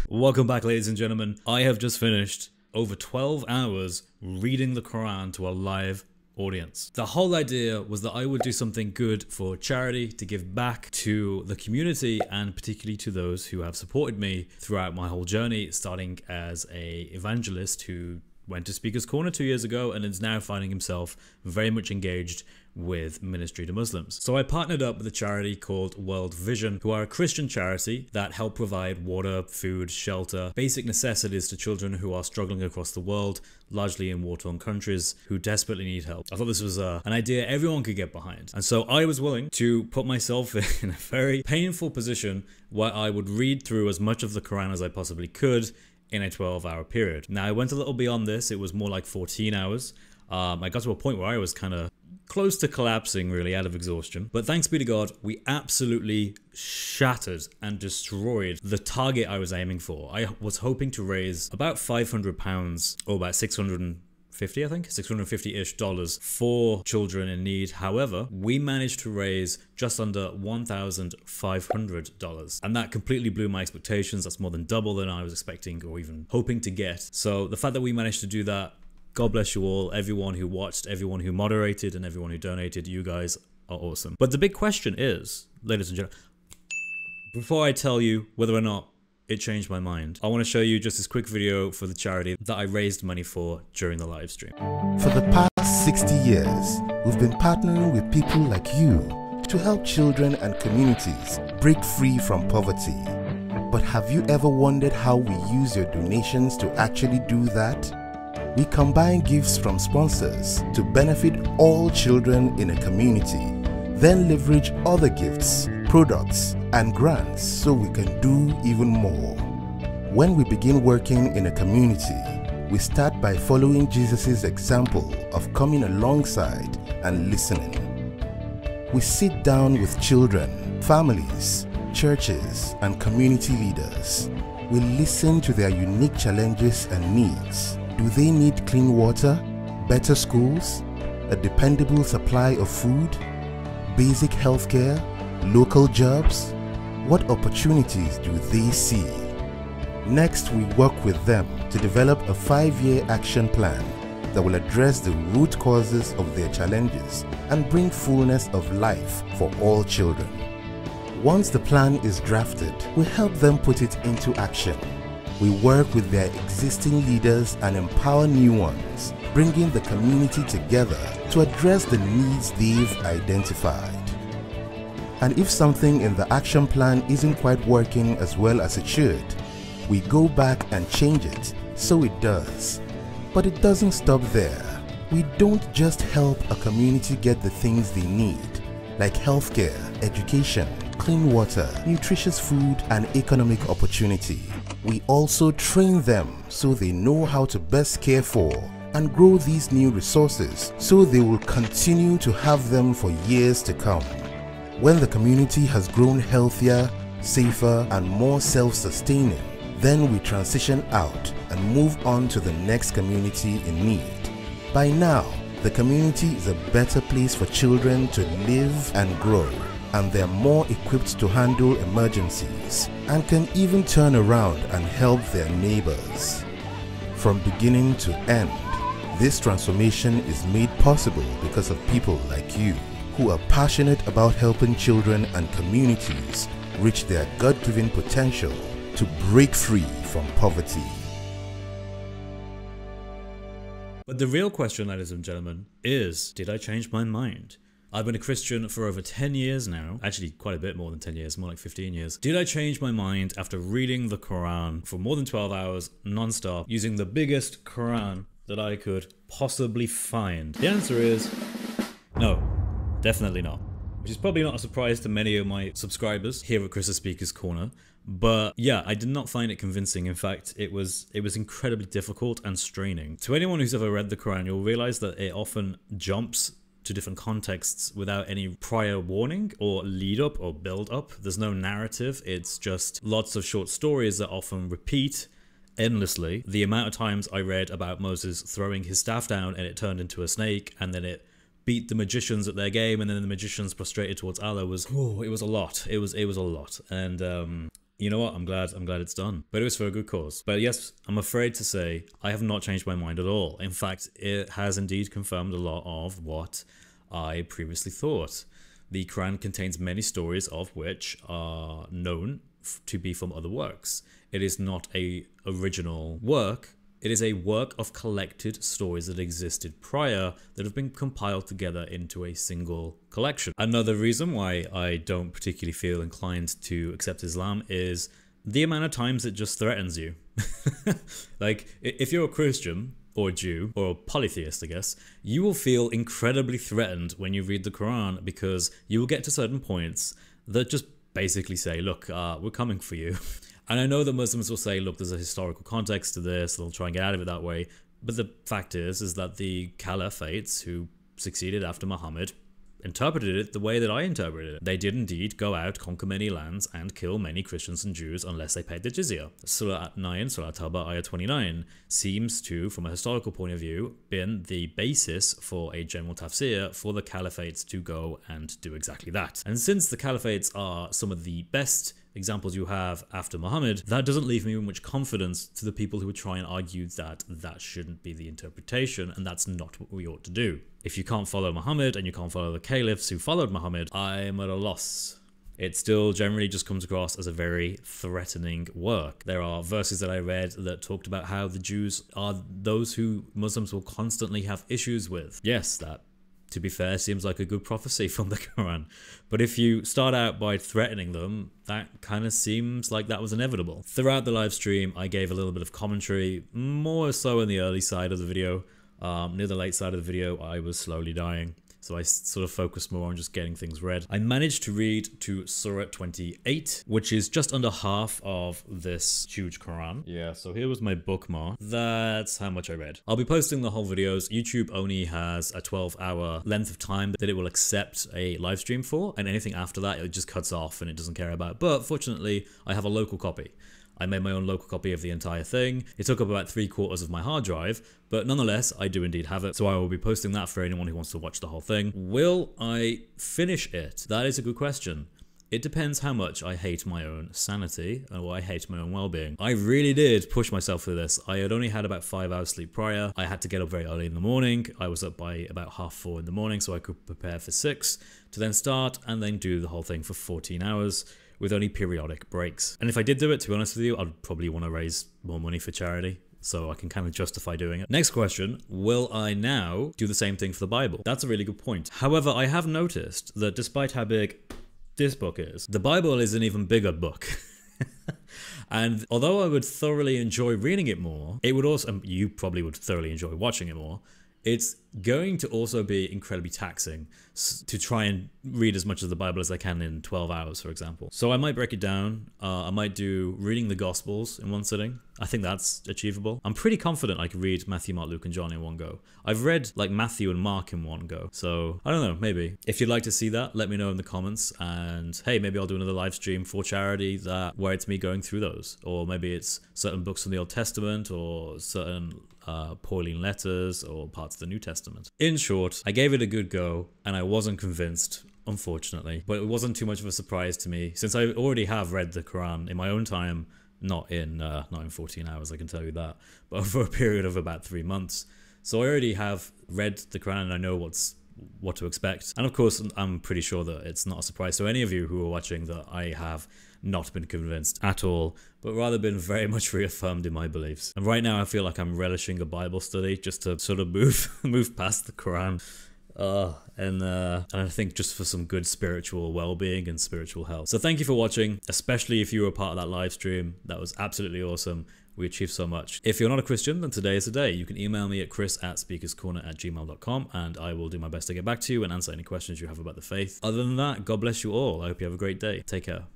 Welcome back, ladies and gentlemen. I have just finished over 12 hours reading the Quran to a live audience. The whole idea was that I would do something good for charity, to give back to the community and particularly to those who have supported me throughout my whole journey, starting as a evangelist who went to Speaker's Corner 2 years ago and is now finding himself very much engaged with ministry to Muslims. So I partnered up with a charity called World Vision, who are a Christian charity that help provide water, food, shelter, basic necessities to children who are struggling across the world, largely in war-torn countries, who desperately need help. I thought this was an idea everyone could get behind. And so I was willing to put myself in a very painful position where I would read through as much of the Quran as I possibly could in a 12-hour period. Now, I went a little beyond this. It was more like 14 hours. I got to a point where I was kind of close to collapsing, really, out of exhaustion. But thanks be to God, we absolutely shattered and destroyed the target I was aiming for. I was hoping to raise about £500, or about 650, I think, $650-ish for children in need. However, we managed to raise just under $1,500. And that completely blew my expectations. That's more than double than I was expecting or even hoping to get. So the fact that we managed to do that, God bless you all, everyone who watched, everyone who moderated, and everyone who donated. You guys are awesome. But the big question is, ladies and gentlemen, before I tell you whether or not it changed my mind, I want to show you just this quick video for the charity that I raised money for during the live stream. For the past 60 years, we've been partnering with people like you to help children and communities break free from poverty. But have you ever wondered how we use your donations to actually do that? We combine gifts from sponsors to benefit all children in a community, then leverage other gifts, products, and grants so we can do even more. When we begin working in a community, we start by following Jesus' example of coming alongside and listening. We sit down with children, families, churches, and community leaders. We listen to their unique challenges and needs. Do they need clean water, better schools, a dependable supply of food, basic healthcare, local jobs? What opportunities do they see? Next, we work with them to develop a 5-year action plan that will address the root causes of their challenges and bring fullness of life for all children. Once the plan is drafted, we help them put it into action. We work with their existing leaders and empower new ones, bringing the community together to address the needs they've identified. And if something in the action plan isn't quite working as well as it should, we go back and change it so it does. But it doesn't stop there. We don't just help a community get the things they need, like healthcare, education, clean water, nutritious food, and economic opportunity. We also train them so they know how to best care for and grow these new resources so they will continue to have them for years to come. When the community has grown healthier, safer, and more self-sustaining, then we transition out and move on to the next community in need. By now, the community is a better place for children to live and grow, and they're more equipped to handle emergencies and can even turn around and help their neighbors. From beginning to end, this transformation is made possible because of people like you who are passionate about helping children and communities reach their God-given potential to break free from poverty. But the real question, ladies and gentlemen, is, did I change my mind? I've been a Christian for over 10 years now, actually quite a bit more than 10 years, more like 15 years. Did I change my mind after reading the Quran for more than 12 hours non-stop, using the biggest Quran that I could possibly find? The answer is no, definitely not. Which is probably not a surprise to many of my subscribers here at Chris's Speaker's Corner. But yeah, I did not find it convincing. In fact, it was incredibly difficult and straining. To anyone who's ever read the Quran, you'll realize that it often jumps to different contexts without any prior warning or lead up or build up. There's no narrative. It's just lots of short stories that often repeat endlessly. The amount of times I read about Moses throwing his staff down and it turned into a snake, and then it beat the magicians at their game, and then the magicians prostrated towards Allah was, oh, it was a lot. It was a lot. And you know what? I'm glad it's done. But it was for a good cause. But yes, I'm afraid to say I have not changed my mind at all. In fact, it has indeed confirmed a lot of what I previously thought. The Quran contains many stories of which are known to be from other works. It is not a original work. It is a work of collected stories that existed prior that have been compiled together into a single collection. Another reason why I don't particularly feel inclined to accept Islam is the amount of times it just threatens you. Like, if you're a Christian or a Jew or a polytheist, I guess, you will feel incredibly threatened when you read the Quran, because you will get to certain points that just basically say, look, we're coming for you. And I know that Muslims will say, look, there's a historical context to this, they'll try and get out of it that way. But the fact is that the caliphates who succeeded after Muhammad interpreted it the way that I interpreted it. They did indeed go out, conquer many lands, and kill many Christians and Jews unless they paid the jizya. Surah 9, Surah Tawbah, Ayah 29, seems to, from a historical point of view, been the basis for a general tafsir for the caliphates to go and do exactly that. And since the caliphates are some of the best examples you have after Muhammad, that doesn't leave me with much confidence to the people who would try and argue that that shouldn't be the interpretation and that's not what we ought to do. If you can't follow Muhammad and you can't follow the caliphs who followed Muhammad, I'm at a loss. It still generally just comes across as a very threatening work. There are verses that I read that talked about how the Jews are those who Muslims will constantly have issues with. Yes, that, to be fair, seems like a good prophecy from the Quran. But if you start out by threatening them, that kind of seems like that was inevitable. Throughout the live stream, I gave a little bit of commentary, more so in the early side of the video. Near the late side of the video, I was slowly dying. So I sort of focused more on just getting things read. I managed to read to Surah 28, which is just under half of this huge Quran. Yeah, so here was my bookmark. That's how much I read. I'll be posting the whole videos. YouTube only has a 12-hour length of time that it will accept a live stream for, and anything after that, it just cuts off and it doesn't care about. But fortunately, I have a local copy. I made my own local copy of the entire thing. It took up about 3/4 of my hard drive, but nonetheless, I do indead have it. So I will be posting that for anyone who wants to watch the whole thing. Will I finish it? That is a good question. It depends how much I hate my own sanity or I hate my own well-being. I really did push myself through this. I had only had about 5 hours sleep prior. I had to get up very early in the morning. I was up by about 4:30 in the morning so I could prepare for 6 to then start and then do the whole thing for 14 hours. With only periodic breaks. And if I did do it, to be honest with you, I'd probably want to raise more money for charity, so I can kind of justify doing it. Next question, will I now do the same thing for the Bible? That's a really good point. However, I have noticed that despite how big this book is, the Bible is an even bigger book. And although I would thoroughly enjoy reading it more, it would also, you probably would thoroughly enjoy watching it more, it's going to also be incredibly taxing to try and read as much of the Bible as I can in 12 hours, for example. So I might break it down. I might do reading the Gospels in one sitting. I think that's achievable. I'm pretty confident I could read Matthew, Mark, Luke, and John in one go. I've read like Matthew and Mark in one go. So I don't know, maybe. If you'd like to see that, let me know in the comments. And hey, maybe I'll do another live stream for charity where it's me going through those. Or maybe it's certain books from the Old Testament or certain Pauline letters or parts of the New Testament. In short, I gave it a good go and I wasn't convinced, unfortunately, but it wasn't too much of a surprise to me since I already have read the Quran in my own time, not in 14 hours, I can tell you that, but over a period of about 3 months. So I already have read the Quran and I know what to expect. And of course, I'm pretty sure that it's not a surprise to any of you who are watching that I have not been convinced at all, but rather been very much reaffirmed in my beliefs. And right now I feel like I'm relishing a Bible study just to sort of move past the Quran. And I think just for some good spiritual well-being and spiritual health. So thank you for watching, especially if you were a part of that live stream. That was absolutely awesome. We achieved so much. If you're not a Christian, then today is the day. You can email me at chris@speakerscorner@gmail.com and I will do my best to get back to you and answer any questions you have about the faith. Other than that, God bless you all. I hope you have a great day. Take care.